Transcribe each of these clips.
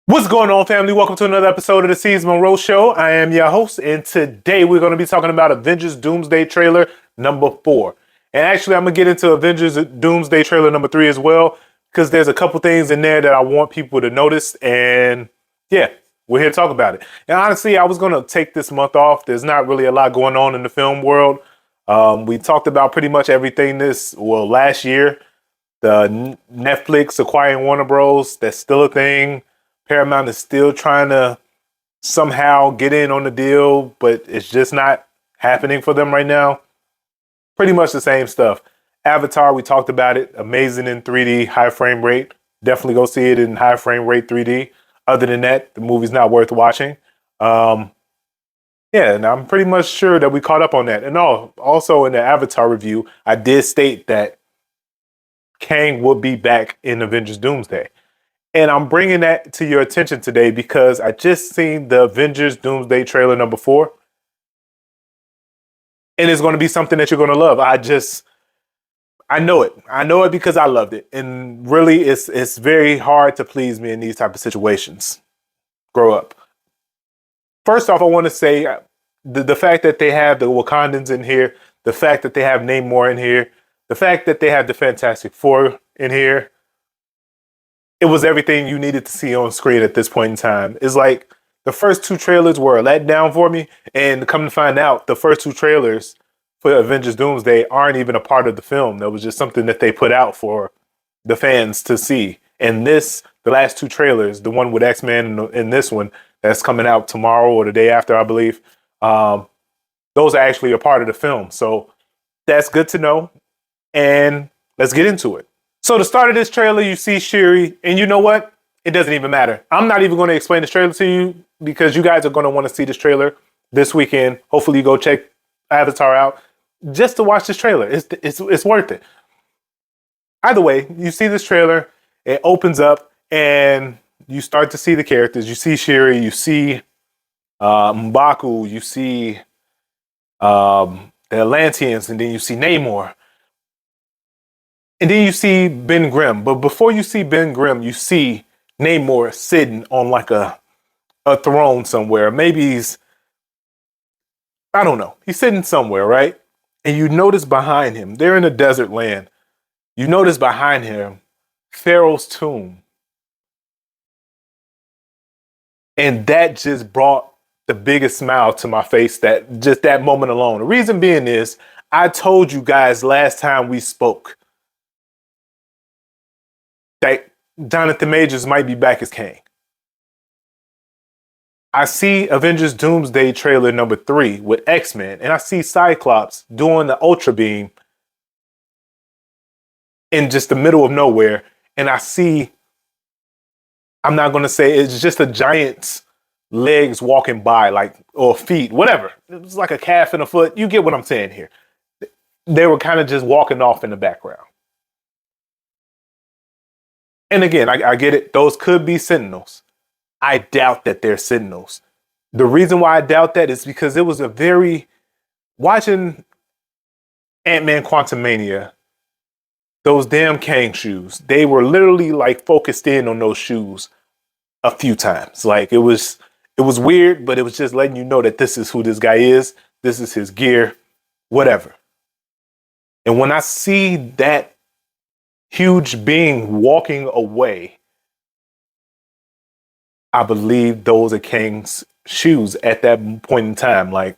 What's going on, family? Welcome to another episode of the Seez Monroe Show. I am your host, and today we're going to be talking about Avengers Doomsday trailer number 4. And actually, I'm going to get into Avengers Doomsday trailer number 3 as well, because there's a couple things in there that I want people to notice. And yeah, we're here to talk about it. And honestly, I was going to take this month off. There's not really a lot going on in the film world. We talked about pretty much everything last year. The Netflix acquiring Warner Bros. That's still a thing. Paramount is still trying to somehow get in on the deal, but it's just not happening for them right now. Pretty much the same stuff. Avatar, we talked about it. Amazing in 3D, high frame rate. Definitely go see it in high frame rate 3D. Other than that, the movie's not worth watching. Yeah, and I'm pretty much sure that we caught up on that. And also in the Avatar review, I did state that Kang would be back in Avengers Doomsday. And I'm bringing that to your attention today because I just seen the Avengers Doomsday trailer number 4. And it's going to be something that you're going to love. I know it. I know it because I loved it. And really, it's very hard to please me in these type of situations. Grow up. First off, I want to say the fact that they have the Wakandans in here, the fact that they have Namor in here, the fact that they have the Fantastic Four in here, it was everything you needed to see on screen at this point in time. It's like the first 2 trailers were a letdown for me, and come to find out, the first 2 trailers for Avengers Doomsday aren't even a part of the film. That was just something that they put out for the fans to see. And the last 2 trailers, the one with X-Men and this one that's coming out tomorrow or the day after, I believe, those are actually a part of the film. So that's good to know. And let's get into it. So the start of this trailer, you see Shuri, and you know what? It doesn't even matter. I'm not even going to explain this trailer to you because you guys are going to want to see this trailer this weekend. Hopefully you go check Avatar out just to watch this trailer. It's worth it. Either way, you see this trailer, it opens up, and you start to see the characters. You see Shuri, you see M'Baku, you see the Atlanteans, and then you see Namor. And then you see Ben Grimm. But before you see Ben Grimm, you see Namor sitting on like a throne somewhere. Maybe I don't know. He's sitting somewhere, right? And you notice behind him, they're in a desert land. You notice behind him, Pharaoh's tomb. And that just brought the biggest smile to my face, that moment alone. The reason being is, I told you guys last time we spoke that Jonathan Majors might be back as Kang. I see Avengers Doomsday trailer number 3 with X-Men, and I see Cyclops doing the Ultra Beam in just the middle of nowhere, and I see, I'm not going to say it's just a giant's legs walking by, or feet, whatever. It was like a calf and a foot. You get what I'm saying here. They were kind of just walking off in the background. And again, I get it. Those could be Sentinels. I doubt that they're Sentinels. The reason why I doubt that is because it was watching Ant-Man Quantumania, those damn Kang shoes, they were literally like focused in on those shoes a few times. Like it was weird, but it was just letting you know that this is who this guy is. This is his gear, whatever. And when I see that huge being walking away, I believe those are Kang's shoes at that point in time. Like,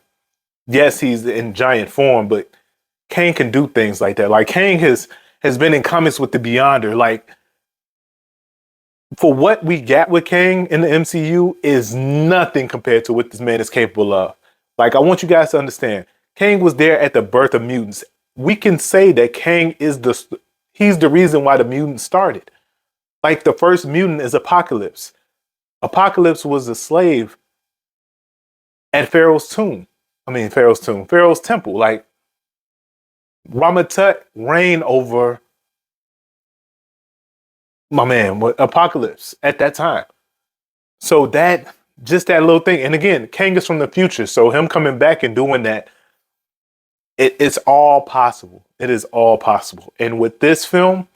yes, he's in giant form, but Kang can do things like that. Like, Kang has been in comics with the Beyonder. Like, for what we got with Kang in the MCU is nothing compared to what this man is capable of. Like, I want you guys to understand, Kang was there at the birth of mutants. We can say that Kang he's the reason why the mutants started. Like, the first mutant is Apocalypse. Apocalypse was a slave at Pharaoh's temple. Like, Ramatut reigned over my man, Apocalypse at that time. So just that little thing. And again, Kang is from the future. So him coming back and doing that, it's all possible. It is all possible. And with this film,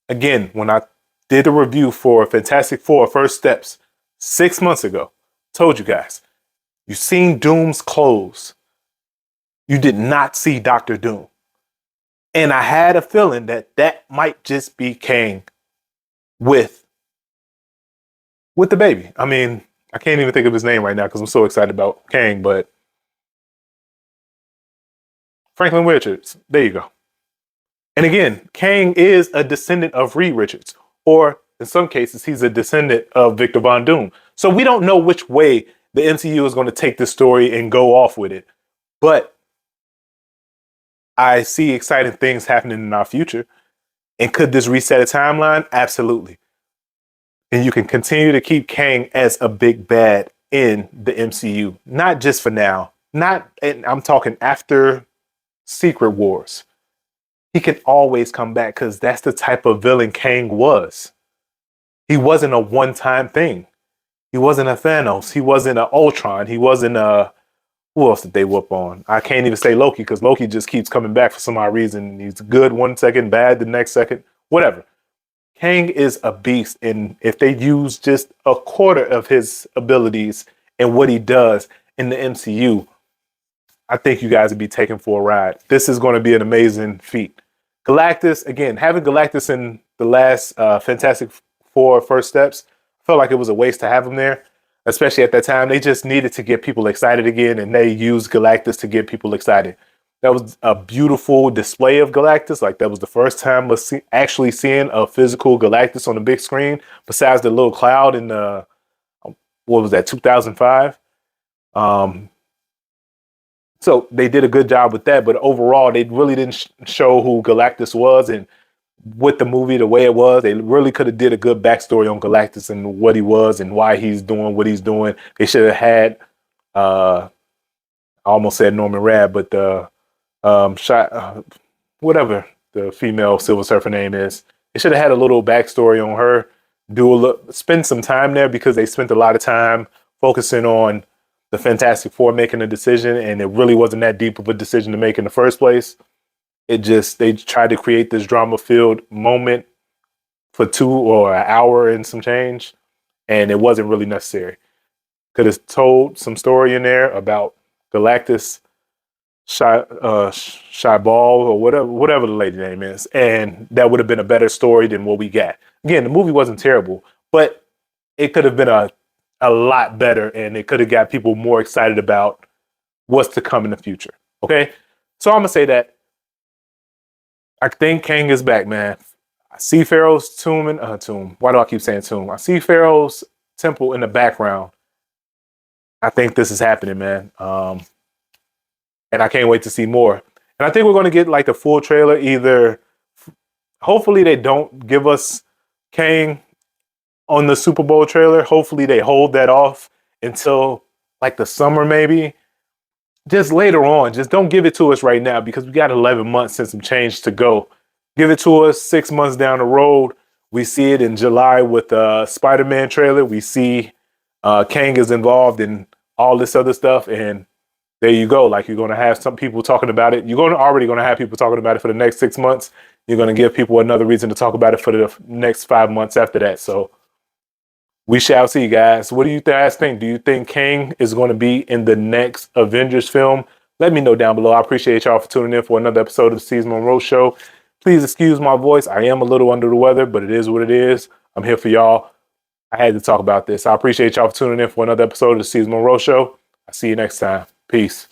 again, when I did a review for Fantastic Four First Steps, 6 months ago. Told you guys. You seen Doom's clothes. You did not see Doctor Doom. And I had a feeling that that might just be Kang with the baby. I mean, I can't even think of his name right now because I'm so excited about Kang, but Franklin Richards. There you go. And again, Kang is a descendant of Reed Richards, or in some cases, he's a descendant of Victor Von Doom. So we don't know which way the MCU is going to take this story and go off with it. But I see exciting things happening in our future. And could this reset a timeline? Absolutely. And you can continue to keep Kang as a big bad in the MCU, not just for now. And I'm talking after Secret Wars. He can always come back because that's the type of villain Kang was. He wasn't a one-time thing. He wasn't a Thanos. He wasn't an Ultron. He wasn't a... Who else did they whoop on? I can't even say Loki because Loki just keeps coming back for some odd reason. He's good one second, bad the next second, whatever. Kang is a beast, and if they use just a quarter of his abilities and what he does in the MCU, I think you guys would be taken for a ride. This is going to be an amazing feat. Galactus, again, having Galactus in the last Fantastic Four First Steps, I felt like it was a waste to have him there, especially at that time. They just needed to get people excited again, and they used Galactus to get people excited. That was a beautiful display of Galactus. Like, that was the first time we're actually seeing a physical Galactus on the big screen, besides the little cloud in the, what was that, 2005? So they did a good job with that, but overall, they really didn't show who Galactus was. And with the movie, the way it was, they really could have did a good backstory on Galactus and what he was and why he's doing what he's doing. They should have had, I almost said Norman Rad, but the whatever the female Silver Surfer name is, they should have had a little backstory on her. Spend some time there because they spent a lot of time focusing on the Fantastic Four making a decision, and it really wasn't that deep of a decision to make in the first place. They tried to create this drama-filled moment for 2 or an hour and some change, and it wasn't really necessary. Could have told some story in there about Galactus, Shy Ball, or whatever the lady name is, and that would have been a better story than what we got. Again, the movie wasn't terrible, but it could have been a lot better, and it could have got people more excited about what's to come in the future. Okay, so I'm gonna say that I think Kang is back, man. I see Pharaoh's tomb. Why do I keep saying tomb? I see Pharaoh's temple in the background. I think this is happening, man. And I can't wait to see more. And I think we're going to get like the full trailer. Either, hopefully they don't give us Kang on the Super Bowl trailer. Hopefully they hold that off until like the summer, maybe. Just later on. Just don't give it to us right now because we got 11 months and some change to go. Give it to us 6 months down the road. We see it in July with the Spider-Man trailer. We see Kang is involved in all this other stuff, and there you go. Like, you're going to have some people talking about it. Already going to have people talking about it for the next 6 months. You're going to give people another reason to talk about it for the next 5 months after that. So we shall see, guys. What do you guys think? Do you think Kang is going to be in the next Avengers film? Let me know down below. I appreciate y'all for tuning in for another episode of the Seez Monroe Show. Please excuse my voice. I am a little under the weather, but it is what it is. I'm here for y'all. I had to talk about this. I appreciate y'all for tuning in for another episode of the Seez Monroe Show. I'll see you next time. Peace.